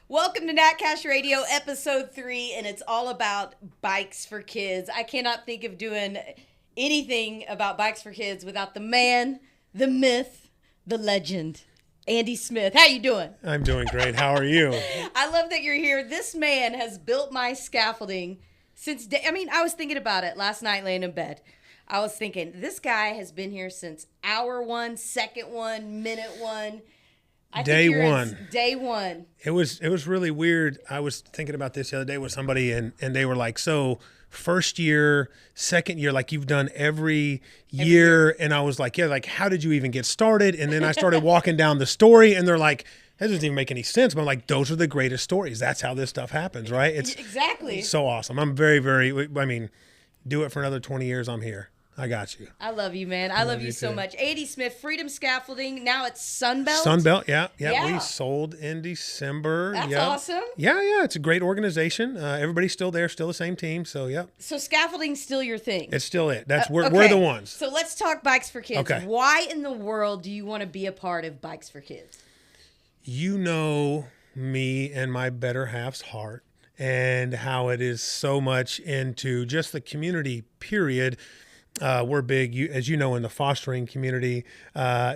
Welcome to Natcash Radio, episode 3, and it's all about bikes for kids. I cannot think of doing anything about bikes for kids without the man, the myth, the legend, Andy Smith. How you doing? I'm doing great. How are you? I love that you're here. This man has built my scaffolding since I was thinking about it last night laying in bed. I was thinking, this guy has been here since hour 1, second 1, minute 1. Day one. Day one. It was really weird. I was thinking about this the other day with somebody, and they were like, so first year, second year, like you've done every year. And I was like, yeah, like how did you even get started? And then I started walking down the story, and they're like, that doesn't even make any sense. But I'm like, those are the greatest stories. That's how this stuff happens, right? It's exactly so awesome. I'm very, do it for another 20 years. I'm here. I got you. I love you, man. I love you so much. Andy Smith, Freedom Scaffolding. Now it's Sunbelt. Sunbelt, yeah. We sold in December. That's awesome. Yeah. It's a great organization. Everybody's still there, still the same team. So, yeah. So scaffolding's still your thing. It's still it. We're the ones. So let's talk bikes for kids. Okay. Why in the world do you want to be a part of Bikes for Kids? You know me and my better half's heart and how it is so much into just the community, period. We're big, as you know, in the fostering community,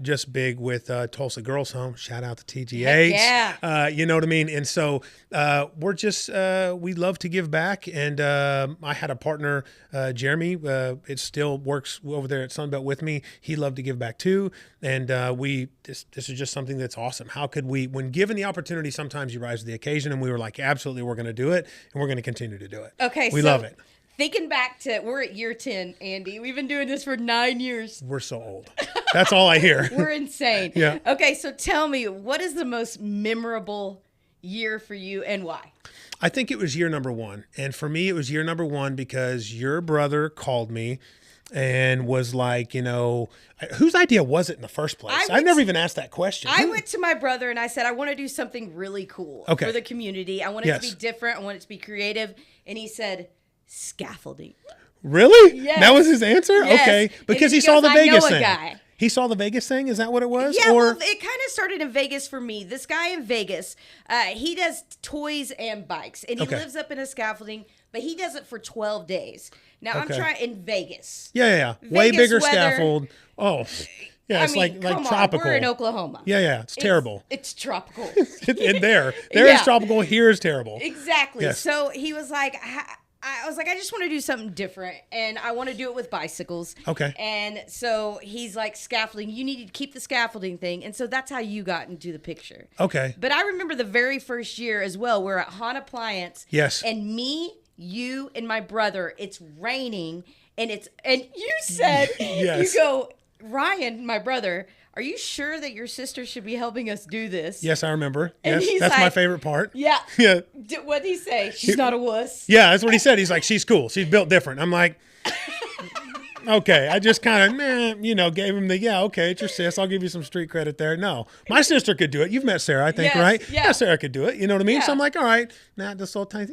just big with Tulsa Girls Home. Shout out to TGH. Yeah. You know what I mean? And so we're just, we love to give back. And I had a partner, Jeremy, it still works over there at Sunbelt with me. He loved to give back too. And this is just something that's awesome. How could we, when given the opportunity, sometimes you rise to the occasion. And we were like, absolutely, we're going to do it. And we're going to continue to do it. Okay. We love it. Thinking back to, we're at year 10, Andy. We've been doing this for 9 years. We're so old. That's all I hear. We're insane. Yeah. Okay, so tell me, what is the most memorable year for you and why? I think it was year number 1. And for me, it was year number 1 because your brother called me and was like, you know, whose idea was it in the first place? I've never even asked that question. I went to my brother and I said, I want to do something really cool for the community. I want it to be different. I want it to be creative. And he said, scaffolding. Really? Yes. That was his answer? Yes. Okay. Because he saw the Vegas thing. Guy. He saw the Vegas thing? Is that what it was? Yeah, well, it kind of started in Vegas for me. This guy in Vegas, he does toys and bikes. And he lives up in a scaffolding, but he does it for 12 days. Now, I'm trying in Vegas. Yeah. Way bigger scaffold. Oh, yeah, it's like tropical. We're in Oklahoma. Yeah, it's terrible. It's tropical. And there is tropical, here is terrible. Exactly. Yes. So he was like, I was like, I just want to do something different, and I want to do it with bicycles. Okay. And so he's like, scaffolding, you need to keep the scaffolding thing. And so that's how you got into the picture. Okay. But I remember the very first year as well, we're at Han Appliance. Yes. And me, you, and my brother, it's raining, and you said, yes. You go, Ryan, my brother, are you sure that your sister should be helping us do this? Yes, I remember. And yes, that's my favorite part. Yeah. Yeah. What did he say? She's not a wuss. Yeah, that's what he said. He's like, she's cool. She's built different. I'm like, okay. I just kind of, gave him okay, it's your sis. I'll give you some street credit there. No, my sister could do it. You've met Sarah, I think, right? Yeah. Sarah could do it. You know what I mean? Yeah. So I'm like, all right, this whole time,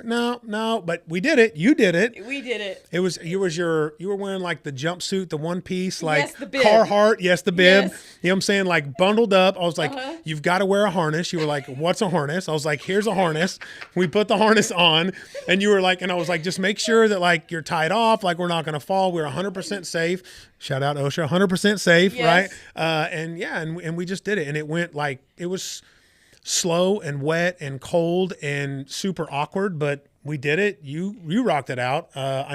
no. But we did it. You did it. We did it. You were wearing like the jumpsuit, the one piece, like yes, the bib. Carhartt. Yes, the bib. Yes. You know what I'm saying? Like bundled up. I was like, you've got to wear a harness. You were like, what's a harness? I was like, here's a harness. We put the harness on, and you were like, and I was like, just make sure that like you're tied off, like we're not going to fall. We're 100% safe. Shout out OSHA, 100% safe, yes. right? And we just did it, and it went like it was slow and wet and cold and super awkward, but we did it. You rocked it out. I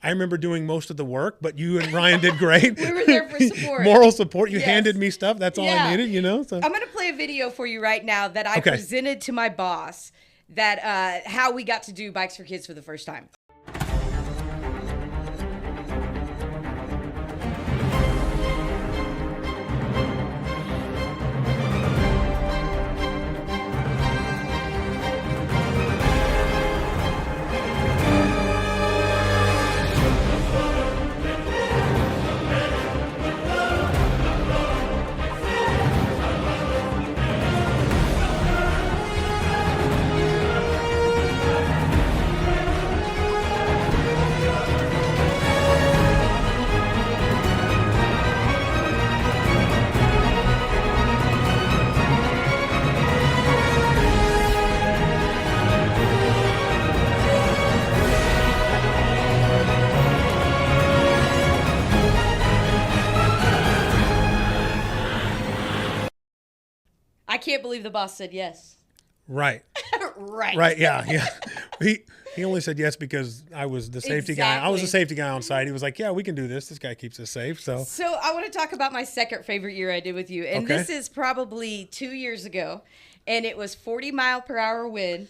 remember doing most of the work, but you and Ryan did great. We were there for support. Moral support. You handed me stuff. That's all I needed, So. I'm going to play a video for you right now that I presented to my boss that how we got to do Bikes for Kids for the first time. believe the boss said yes. Right. Right. Right. Yeah. He only said yes because I was the safety guy. I was the safety guy on site. He was like, yeah, we can do this. This guy keeps us safe. So I want to talk about my second favorite year I did with you. And Okay. this is probably 2 years ago. And it was 40-mile-per-hour wind.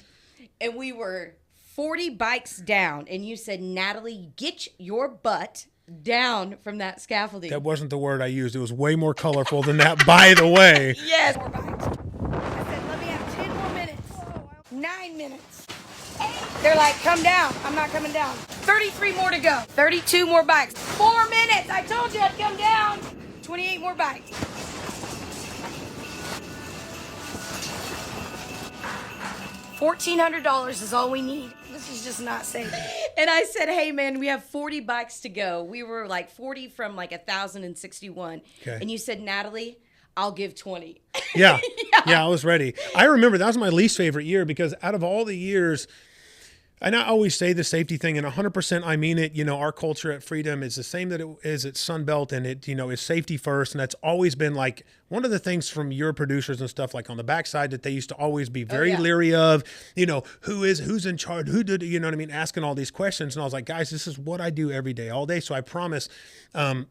And we were 40 bikes down. And you said, Natalie, get your butt down from that scaffolding. that wasn't the word I used. It was way more colorful than that, by the way. Yes. More bikes. I said, let me have 10 more minutes. 9 minutes. 8. They're like, come down. I'm not coming down. 33 more to go. 32 more bikes. 4 minutes. I told you I'd come down. 28 more bikes. $1,400 is all we need. This is just not safe. And I said, hey, man, we have 40 bikes to go. We were like 40 from like 1,061. Okay. And you said, Natalie, I'll give 20. Yeah. Yeah, I was ready. I remember that was my least favorite year because out of all the years, and I always say the safety thing, and 100% I mean it. You know, our culture at Freedom is the same that it is at Sunbelt, and it, you know, is safety first. And that's always been like one of the things from your producers and stuff, like on the backside, that they used to always be very leery of. You know, who's in charge? Who did? You know what I mean? Asking all these questions, and I was like, guys, this is what I do every day, all day. So I promise,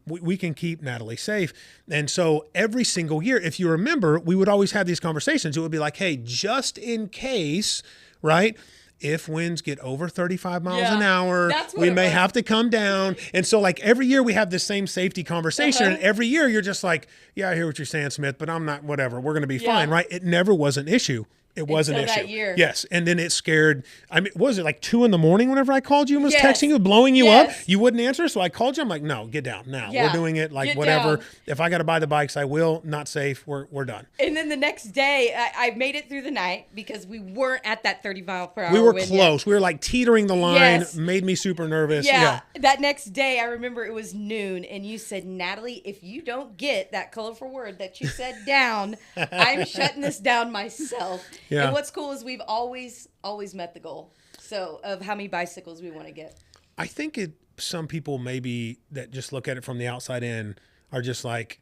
we can keep Natalie safe. And so every single year, if you remember, we would always have these conversations. It would be like, hey, just in case, right? If winds get over 35 miles an hour, we may have to come down. And so like every year we have this same safety conversation. And every year you're just like, yeah, I hear what you're saying, Smith, but I'm not, whatever. We're going to be fine, right? It never was an issue. It was an issue. That year. Yes. And then it scared, I mean, was it like 2 a.m. whenever I called you and was texting you, blowing you up? You wouldn't answer. So I called you. I'm like, no, get down now. We're doing it like whatever. If I got to buy the bikes, I will. Not safe. We're done. And then the next day, I made it through the night because we weren't at that 30-mile-per-hour We were wind close. yet. We were like teetering the line. Made me super nervous. Yeah. That next day, I remember it was noon, and you said, Natalie, if you don't get that colorful word that you said down, I'm shutting this down myself. Yeah. And what's cool is we've always met the goal. So of how many bicycles we want to get. I think some people maybe that just look at it from the outside in are just like,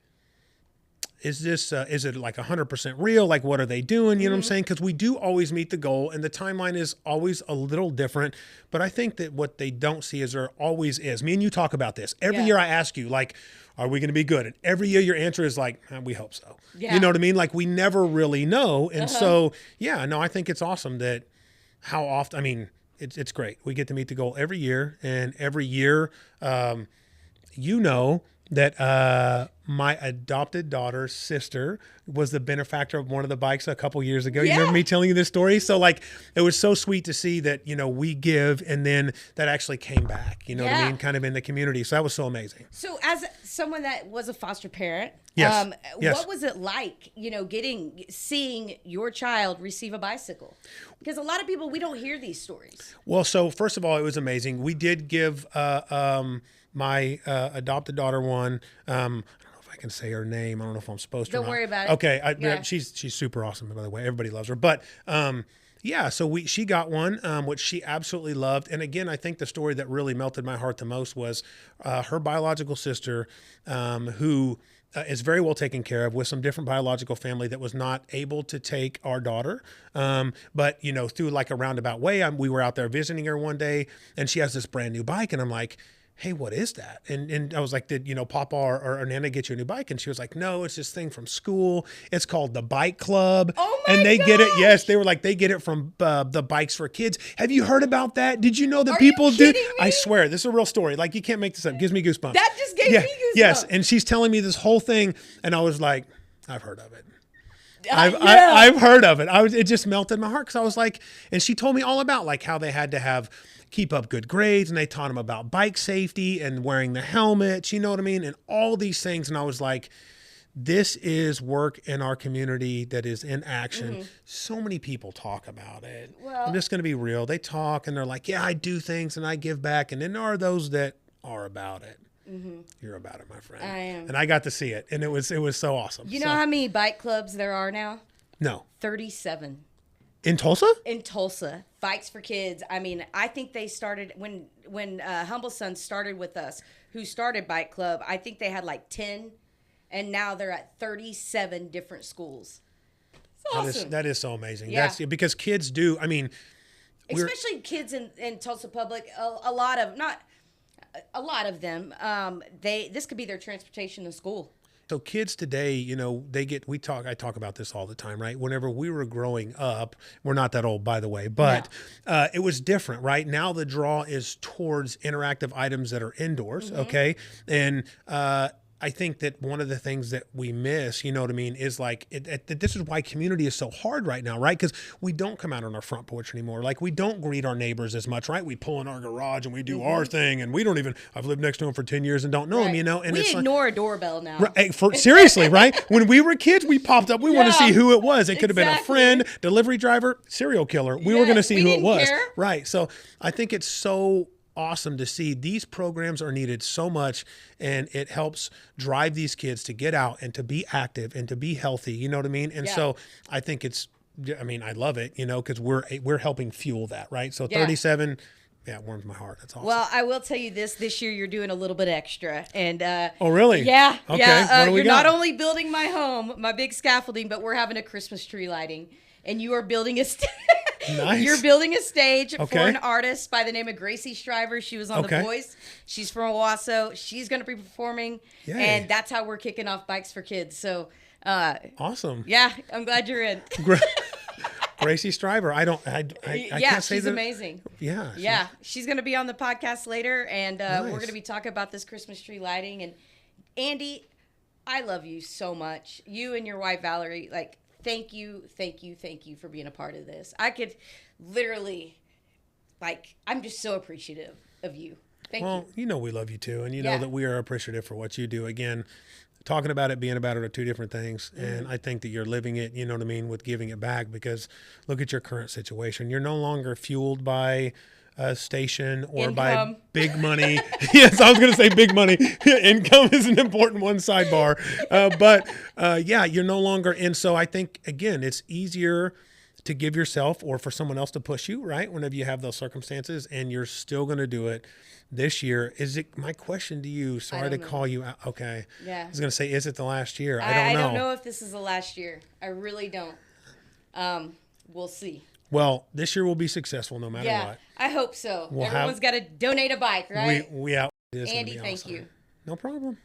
is it like 100% real? Like, what are they doing? You know what I'm saying? Because we do always meet the goal, and the timeline is always a little different. But I think that what they don't see is there always is. Me and you talk about this. Every year I ask you, like, are we going to be good? And every year your answer is like, we hope so. You know what I mean? Like, we never really know. And so, I think it's awesome that how often, I mean, it's great. We get to meet the goal every year. And every year, you know, that my adopted daughter's sister was the benefactor of one of the bikes a couple years ago. You remember me telling you this story? So like, it was so sweet to see that, you know, we give and then that actually came back, you know what I mean? Kind of in the community. So that was so amazing. So as someone that was a foster parent, Yes. what was it like, you know, seeing your child receive a bicycle? Because a lot of people, we don't hear these stories. Well, so first of all, it was amazing. We did give my adopted daughter one. I don't know if I can say her name. I don't know if I'm supposed to. Don't worry about it. Okay, she's super awesome, by the way. Everybody loves her. But so she got one, which she absolutely loved. And again, I think the story that really melted my heart the most was her biological sister, who is very well taken care of with some different biological family that was not able to take our daughter. But, you know, through like a roundabout way, we were out there visiting her one day and she has this brand new bike. And I'm like, hey, what is that? And I was like, did, you know, Papa or Nana get you a new bike? And she was like, no, it's this thing from school. It's called the Bike Club. Oh my And they gosh. get it. Yes. They were like, they get it from the Bikes for Kids. Have you heard about that? Did you know that Are people you do? kidding me? I swear, this is a real story. Like, you can't make this up. Gives me goosebumps. That just gave me goosebumps. Yes. And she's telling me this whole thing. And I was like, I've heard of it. Yeah. I've heard of it. It just melted my heart because I was like, and she told me all about like how they had to keep up good grades, and they taught them about bike safety and wearing the helmets, you know what I mean? And all these things. And I was like, this is work in our community that is in action. So many people talk about it. Well, I'm just going to be real. They talk and they're like, yeah, I do things and I give back. And then there are those that are about it. You're about it, my friend. I am. And I got to see it. And it was so awesome. You know how many bike clubs there are now? No. 37. In Tulsa? In Tulsa, Bikes for Kids. I mean, I think they started when Humble Son started with us, who started Bike Club. I think they had like 10, and now they're at 37 different schools. awesome. That is so amazing. Yeah. That's because kids do. I mean, especially kids in Tulsa Public, a lot of them, this could be their transportation to school. So kids today, you know, I talk about this all the time, right? Whenever we were growing up, we're not that old, by the way, but it was different, right? Now the draw is towards interactive items that are indoors, okay? And I think that one of the things that we miss, you know what I mean, is like, this is why community is so hard right now, right? Because we don't come out on our front porch anymore. Like, we don't greet our neighbors as much, right? We pull in our garage and we do our thing, and we don't even, I've lived next to them for 10 years and don't know them, you know? And we it's ignore a doorbell now. Right, seriously, right? When we were kids, we popped up. We want to see who it was. It could have been a friend, delivery driver, serial killer. We were going to see who it was. Care. Right. So I think it's so awesome to see. These programs are needed so much, and it helps drive these kids to get out and to be active and to be healthy. You know what I mean? And so I think I love it, you know, because we're helping fuel that, right? So 37. Yeah, it warms my heart. That's awesome. Well, I will tell you this year you're doing a little bit extra. And oh, really? Yeah. Okay. Yeah. What do we you're got? not only building my home, my big scaffolding, but we're having a Christmas tree lighting. And you are building a Nice. You're building a stage for an artist by the name of Gracie Shriver. She was on The Voice. She's from Owasso. She's going to be performing. Yay. And that's how we're kicking off Bikes for Kids. So awesome. Yeah, I'm glad you're in. Gracie Shriver. I can't say she's amazing. Yeah. Yeah. She's going to be on the podcast later, and we're going to be talking about this Christmas tree lighting. And Andy, I love you so much. You and your wife, Valerie, like, thank you for being a part of this. I could literally, like, I'm just so appreciative of you. Thank you. Well, you know we love you too, and you know that we are appreciative for what you do. Again, talking about it, being about it are two different things, and I think that you're living it, you know what I mean, with giving it back, because look at your current situation. You're no longer fueled by a station or by big money. Yes, I was going to say big money. Income is an important one, sidebar. But you're no longer. And so I think, again, it's easier to give yourself or for someone else to push you, right? Whenever you have those circumstances, and you're still going to do it this year. My question to you, sorry to call you out. Okay. Yeah. I was going to say, is it the last year? I don't know. I don't know if this is the last year. I really don't. We'll see. Well, this year will be successful no matter what. I hope so. Everyone's got to donate a bike, right? We out. Andy, thank you. No problem.